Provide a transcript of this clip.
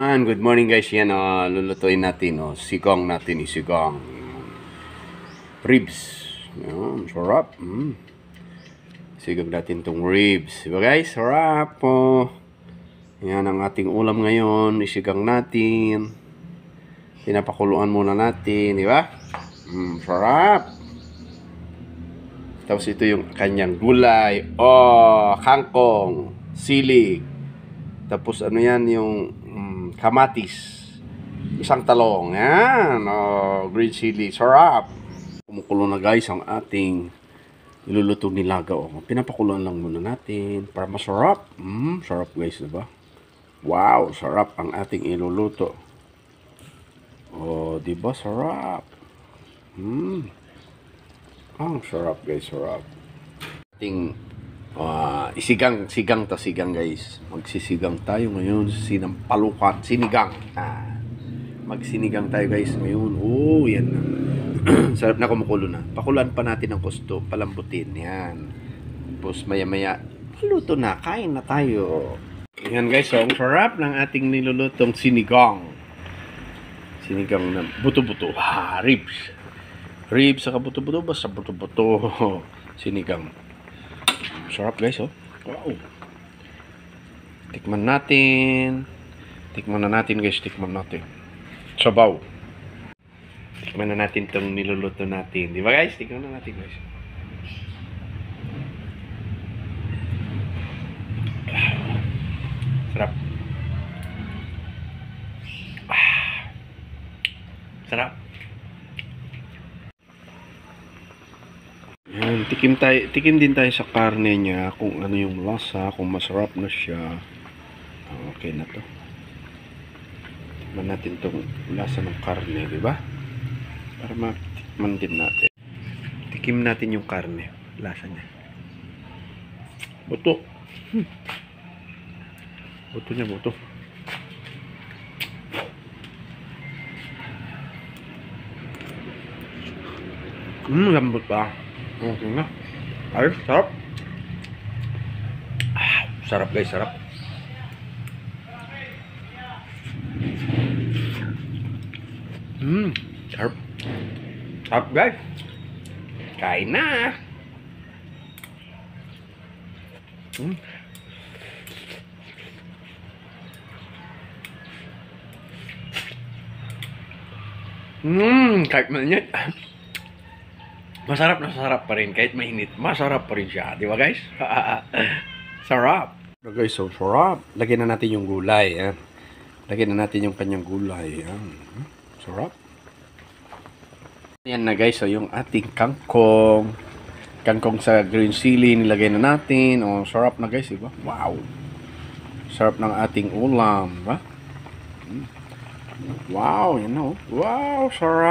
Good morning guys. Yan lulutuin natin sigong natin isigang ribs. Yan, sarap. Sigong natin tong ribs. Diba guys? Sarap po. Yan ang ating ulam ngayon. Isigang natin. Pinapakuluan muna natin, di ba? Sarap. Tapos ito yung kanyang gulay. Kangkong, sili. Tapos ano yan yung kamatis. Isang talong. Yan. Green chili. Sarap. Kumukulo na guys ang ating ilulutong nilaga. Pinapakuluan lang muna natin para masarap. Sarap guys, diba? Wow, sarap ang ating iluluto. Diba sarap? Ang sarap guys, sarap. Ating sigang guys. Magsisigang tayo ngayon. Sinampalukan, sinigang. Magsinigang tayo guys ngayon. Yan na. Sarap na, kumukulo na. Pakuluan pa natin ang gusto, palambutin. Yan. Tapos maya luto na, kain na tayo. Yan guys, ang sarap ng ating nilulutong sinigang. Sinigang na buto-buto. Ribs. Ribs saka buto-buto, basta buto-buto. Sinigang. Sarap guys, wow. Tikman natin. Tikman na natin guys, tikman natin. Sabaw. Tikman na natin itong niluluto natin. Di ba guys? Tikman na natin guys. Sarap. Sarap. Yan, tikim din tayo sa karne niya kung ano yung lasa, kung masarap na siya. Okay na to. Tikman natin tong lasa ng karne, di ba? Para matikman din natin. Tikim natin yung karne, lasa niya. Buto. Buto niya, buto. Lambot pa. Okay na. Ay, sarap. Sarap guys, sarap. Sarap. Sarap guys. Kain na. Kahit mainit. Masarap na sarap pa rin. Kahit mainit, masarap pa rin siya. Di ba guys? Sarap. Guys, so sarap. Lagyan na natin yung gulay. Lagyan na natin yung kanyang gulay. Sarap. Yan na guys, so yung ating kangkong. Kangkong sa green chili, nilagay na natin. Sarap na guys, diba? Wow. Sarap ng ating ulam, ba? Wow, yan na. Wow, sarap.